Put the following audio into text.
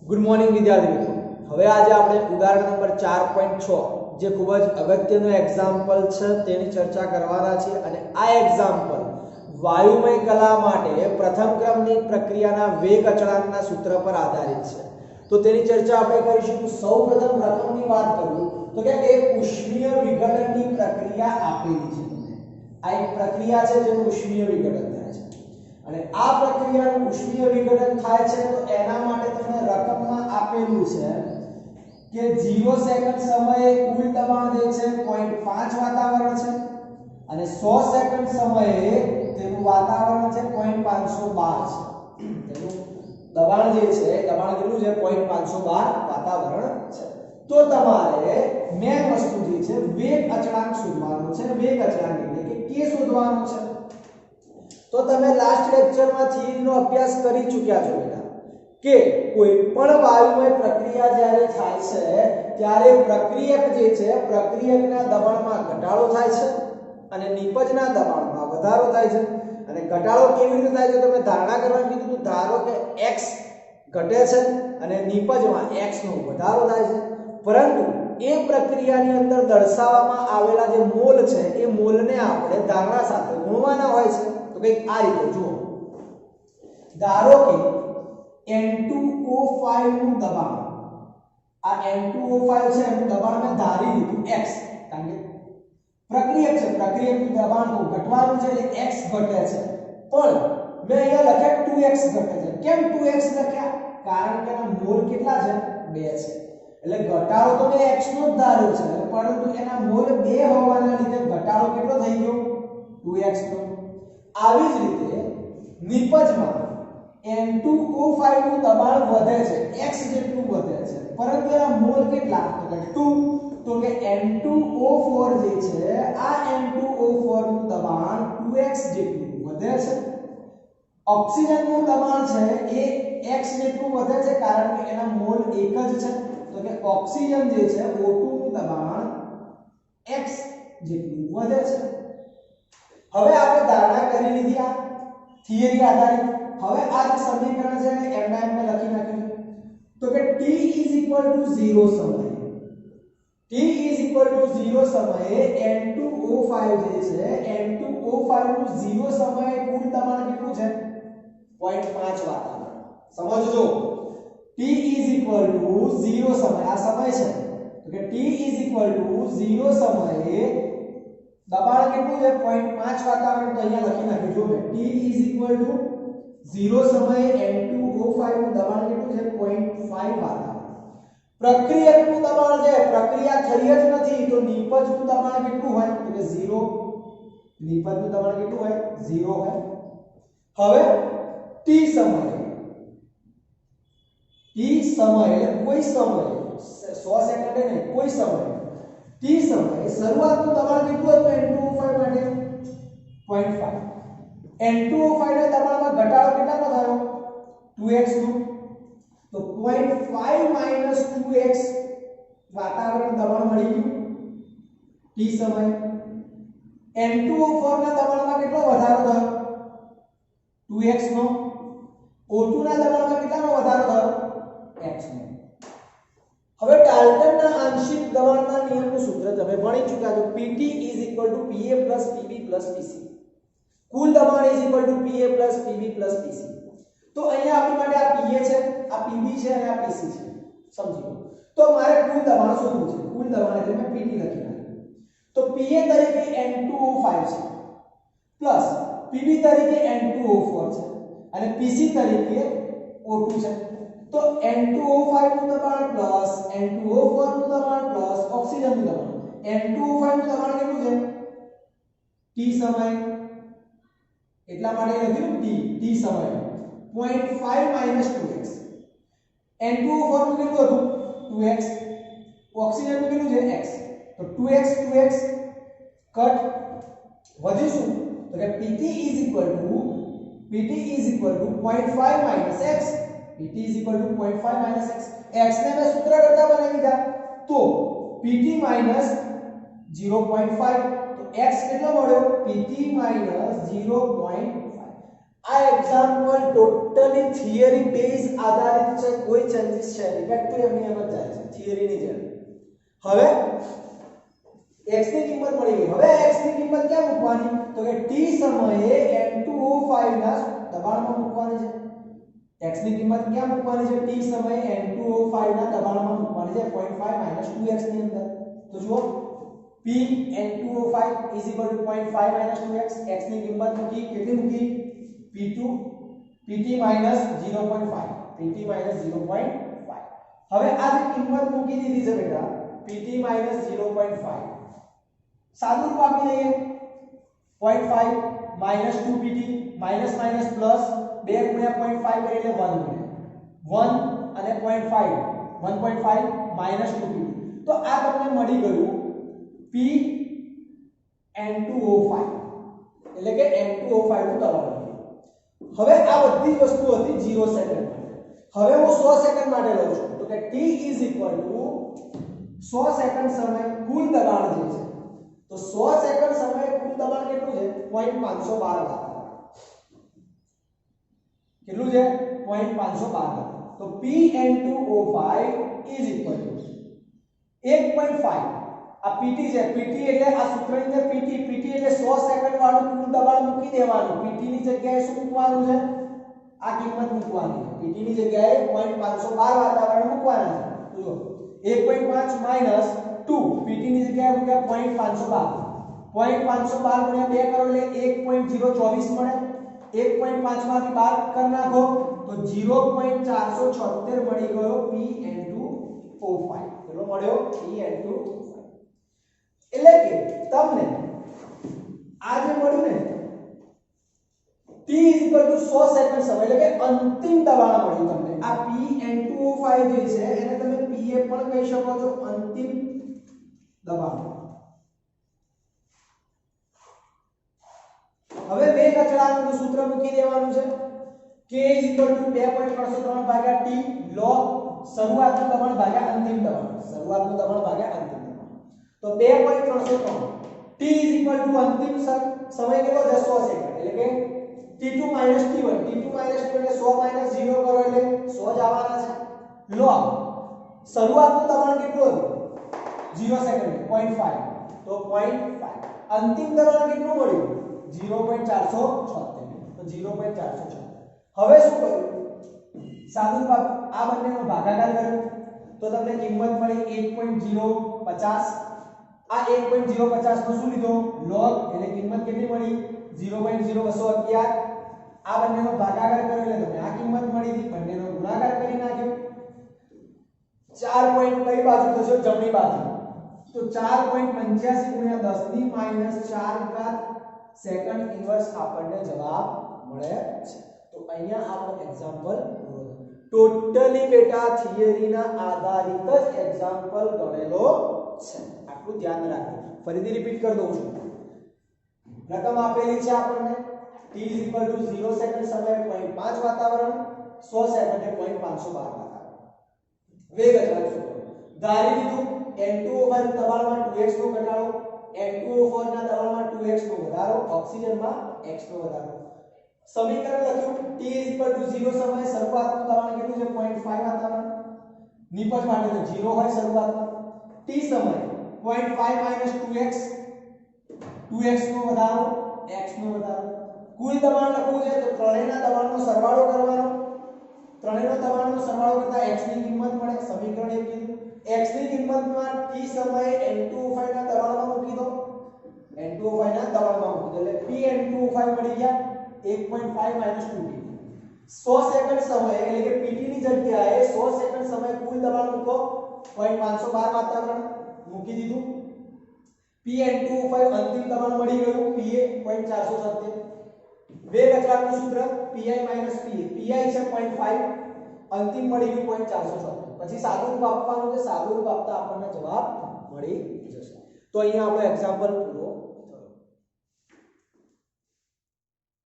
Good morning વિદ્યાર્થી મિત્રો। હવે આજે આપણે ઉદાહરણ નંબર 4.6 જે ખૂબ જ અગત્યનું એક્ઝામ્પલ છે તેની ચર્ચા કરવાના છીએ અને આ એક્ઝામ્પલ વાયુમય કલા માટે પ્રથમ ક્રમની પ્રક્રિયાના વેગ અચળાંકના સૂત્ર પર આધારિત છે। તો તેની ચર્ચા આપણે કરીશું। સૌપ્રથમ રકમની વાત કરું તો કે એક ઉષ્મીય વિઘટનની પ્રક્રિયા આપેલી છે। આ એક પ્રક્રિયા છે જેનું ઉષ્મીય વિઘટન થાય છે અને આ પ્રક્રિયાનું ઉષ્મીય વિઘટન થાય છે તો એના માટે તમને રકમમાં આપેલું છે કે 0 સેકન્ડ સમયે કુલ દબાણ જે છે 0.5 વાતાવરણ છે અને 100 સેકન્ડ સમયે તેનું વાતાવરણ છે 0.512 છે। તેનું દબાણ જે છે દબાણ કેટલું છે 0.512 વાતાવરણ છે। તો તમારે મેન વસ્તુ જે છે વેગ અચળાંક શોધવાનો છે। વેગ અચળાંક એટલે કે k શોધવાનો છે। તો તમે લાસ્ટ લેક્ચરમાં થિયરીનો અભ્યાસ કરી ચૂક્યા છો બેટા કે કોઈ પણ વાયુમય પ્રક્રિયા જ્યારે થાય છે ત્યારે પ્રક્રિયક જે છે પ્રક્રિયકના દબાણમાં ઘટાડો થાય છે અને નિપજના દબાણમાં વધારો થાય છે। અને ઘટાડો કેવી રીતે થાય છે તમે ધારણા કરવાનું કીધું તો ધારો કે x ઘટે છે અને નિપજમાં x નો વધારો થાય છે પરંતુ એ પ્રક્રિયાની અંદર દર્શાવવામાં આવેલા જે મોલ છે એ મોલને આપણે ધારણા સાથે ગુણવાના હોય છે। તો કંઈક આ રીતે જુઓ ધારો કે N2O5 નું દબાણ આ N2O5 છે એનું દબાણ મેં ધારી લીધું x કારણ કે પ્રક્રિયક છે પ્રક્રિયકનું દબાણ તો ઘટવાનું છે એટલે x ઘટે છે પણ મેં અહીંયા લખ્યા 2x ઘટે છે। કેમ 2x લખ્યા કારણ કે એના મોલ કેટલા છે 2 છે એટલે ઘટાડો તો મેં x નો જ ધાર્યો છે પરંતુ એના મોલ 2 હોવાના લીધે ઘટાડો કેટલો થઈ ગયો 2x નો। આવી જ રીતે નિપજમાં N2O5 નું દબાણ વધે છે x જેટલું વધે છે પરંતુ એના મોલ કેટલા તો કે 2 તો કે N2O4 જે છે આ N2O4 નું દબાણ 2x જેટલું વધે છે। ઓક્સિજનનું દબાણ છે એ x જેટલું વધે છે કારણ કે એના મોલ એક જ છે તો કે ઓક્સિજન જે છે O2 નું દબાણ x જેટલું વધે છે। હવે આપણે ધારણા કરી લીધી આ થિયરી આધારિત। હવે આ જે સમીકરણ છે એને એમના એમ લખી નાખ્યું તો કે t 0 સમયે t 0 સમયે N2O5 જે છે N2O5 નું 0 સમયે કુલ દબાણ કેટલું છે 0.5 વાતાવરણ। સમજજો t 0 સમય આ સમય છે તો કે t 0 સમયે દબાણ કેટલું છે 0.5 વાતાવરણ। તો અહીંયા લખી નાખ્યું જો મેં t 0 સમયે N2O5 નું દબાણ કેટલું છે 0.5 વાતાવરણ। પ્રક્રિયકનું દબાણ છે પ્રક્રિયા થઈ જ નથી તો નિપજનું દબાણ કેટલું હોય તો કે 0 નિપજનું દબાણ કેટલું હોય 0 હોય। હવે t સમયે એટલે કોઈ સમયે 100 સેકન્ડે નહીં કોઈ સમયે t સમયે શરૂઆતનું દબાણ કેટલું હતું N2O5 માટે 0.5 N2O5 ના દબાણમાં ઘટાડો કેટલાનો થયો 2x નો તો 0.5 2x વાતાવરણ દબાણ મળી ગયું t સમયે। N2O4 ના દબાણમાં કેટલો વધારો થયો 2x નો O2 ના દબાણમાં કેટલાનો વધારો થયો x નો। હવે ડાલ્ટનના આંશિક દબાણના નિયમનું સૂત્ર તમે ભણી ચૂક્યા છો PT PA PB PC કુલ દબાણ PA PB PC। તો અહીંયા આપણી માટે આ PA છે આ PB છે અને આ PC છે સમજી લો। તો મારે કુલ દબાણ શોધવું છે કુલ દબાણ એટલે મેં PT લખી નાખ્યું તો PA તરીકે N2O5 છે પ્લસ PB તરીકે N2O4 છે અને PC તરીકે O2 છે। તો N2O5 નું દબાણ પ્લસ N2O4 નું દબાણ પ્લસ ઓક્સિજનનું દબાણ N2O5 નું દબાણ કેટલું છે t સમય એટલા માટે લખ્યું t સમય 0.5 2x N2O4 નું કેટલું હતું 2x ઓક્સિજનનું કેટલું છે x તો 2x કટ વધ્યું શું તો કે PT 0.5 x PT 0.5 x x ને મેં સૂત્ર કરતા બનાવી દીધા તો PT 0.5 તો x કેટલો મળ્યો PT 0.5 આ એક એક્ઝામ્પલ ટોટલી થિયરી બેઝ આધારિત છે, કોઈ ચેન્જીસ છે નહીં, કેટલું એમની એમ જ જાય છે થિયરીની જેમ. હવે x ની કિંમત મળી ગઈ. હવે x ની કિંમત ક્યાં મૂકવાની? તો કે t સમયે N2O5 ના દબાણમાં મૂકવાની છે. x ની કિંમત ક્યાં મૂકવાની છે? t સમયે N2O5 ના દબાણમાં મૂકવાની છે 0.5 - 2x ની અંદર. તો જુઓ p N2O5 = 0.5 - 2x. x ની કિંમત મૂકી, કેટલી મૂકી? pt - 0.5. pt - 0.5. હવે આ જે કિંમત મૂકી દીધી છે બેટા pt - 0.5, સાદું રૂપ આપી દઈએ 0.5 - 2pt માઈનસ માઈનસ પ્લસ 2 * 0.5 કરી એટલે 1 મળે. 1 અને 0.5 1.5 - 2pt. તો આ તમને મળી ગયું p N2O5 એટલે કે N2O5 નું દબાણ. હવે આ બધી વસ્તુ હતી 0 સેકન્ડ માટે. હવે હું 100 સેકન્ડ માટે લઉં છું. તો કે t = 100 સેકન્ડ સમય કુલ દબાણ જે છે. તો 100 સેકન્ડ સમયે કુલ દબાણ કેટલું છે? 0.512 વાતાવરણ. કેટલું છે? 0.512. તો p N2O5 = 1.5. આ pt છે. pt એટલે આ સૂત્રની અંદર pt એટલે 100 સેકન્ડ વાળું કુલ દબાણ મૂકી દેવાનું. pt ની જગ્યાએ શું મૂકવાનું છે? આ કિંમત મૂકવાની છે. pt ની જગ્યાએ 0.512 વાતાવરણ મૂકવાના છે. તો 1.5 - 2 pt ની જગ્યાએ મૂક્યા 0.512. 0.512 * 2 કરો એટલે 1.024 મળે. 1.5 માંથી બાદ કરી નાખો તો 0.476 મળી ગયો p N2O5. કેટલો મળ્યો? p N2O5. એટલે કે તમને આ જે મળ્યું ને t = 100 સેકન્ડ સમય એટલે કે અંતિમ દબાણ મળ્યું તમને. આ p N2O5 જે છે એને તમે pa પણ કહી શકો છો, અંતિમ દબાણ. હવે વેગ અચળાંકનું સૂત્ર મૂકી દેવાનું છે. k = 2.303 / t log શરૂઆતનું દબાણ ભાગ્યા અંતિમ દબાણ. શરૂઆતનું દબાણ ભાગ્યા અંતિમ દબાણ. તો 2.303. t = અંતિમ સમય કેટલો છે? 100 સેકન્ડ. એટલે કે t2 - t1. t2 - t1 એટલે 100 - 0 કરો એટલે 100 જ આવવાના છે. log શરૂઆતનું દબાણ કેટલું હતું? 0 સેકન્ડ 0.5. તો 0.5. અંતિમ દબાણ કેટલું મળ્યું? 0.476. તો 0.476. હવે શું કર્યું? સાદું રૂપ આ બંનેનો ભાગાકાર કર્યો તો તમને કિંમત મળી 1.050. આ 1.050 નો શું લીધો? log એટલે કિંમત કેટલી મળી? 0.0211. આ બંનેનો ભાગાકાર કર્યો એટલે તમને આ કિંમત મળી હતી. બંનેનો ગુણાકાર કરી નાખ્યો. 4 પોઈન્ટ કઈ બાજુ થશે? જમણી બાજુ. તો 4.85 * 10⁻⁴ સેકન્ડ ઇન્વર્સ આપણને જવાબ મળે છે. તો અહીંયા આપણો એક્ઝામ્પલ પૂરો થયો. ટોટલી બેટા થિયરીના આધારિત જ એક્ઝામ્પલ ગણેલો છે. આટલું ધ્યાન રાખજો. ફરીથી રિપીટ કરી દઉં છું. રકમ આપેલી છે આપણને t = 0 સેકન્ડ સમયે 0.5 વાતાવરણ, 100 સેકન્ડે 0.512 વાતાવરણ. વેગ અચળાંક સૂત્ર ધારી લીધું. N2O5 દબાણમાં 2x નો ઘટાડો, N2O4 ના દબાણમાં 2x નો વધારો, ઓક્સિજનમાં x નો વધારો. સમીકરણ લખ્યું t = 0 સમયે શરૂઆતનું દબાણ કેટલું છે? 0.5 વાતાવરણ. નિપજ માટે તો 0 હોય શરૂઆતમાં. t સમયે 0.5 - 2x, 2x નો વધારો, x નો વધારો. કુલ દબાણ લખવું છે તો ત્રણેયના દબાણનો સરવાળો કરવાનો. ત્રણેયનો દબાણનો સરવાળો કરતા x ની કિંમત મળે. સમીકરણ 1 કીધું. x ની કિંમતમાં t સમયે N2O5 ના દબાણમાં મૂકી દો. N2O5 ના દબાણમાં મૂકી દો એટલે p N2O5 મળી ગયા 1.5 - 2pt. 100 સેકન્ડ સમય એટલે કે pt ની જગ્યાએ 100 સેકન્ડ સમય કુલ દબાણ મૂકો 0.512 વાતાવરણ મૂકી દીધું. p N2O5 અંતિમ દબાણ મળી ગયું pa 0.476. વેગ અચળાંકનું સૂત્ર pi - pa. pi છે 0.5, અંતિમ મળી ગયું 0.476. પછી સાદું રૂપ આપવાનું છે. સાદું રૂપ આપતા આપણને જવાબ મળી જશે. તો અહીંયા આપણો એક્ઝામ્પલ પૂરો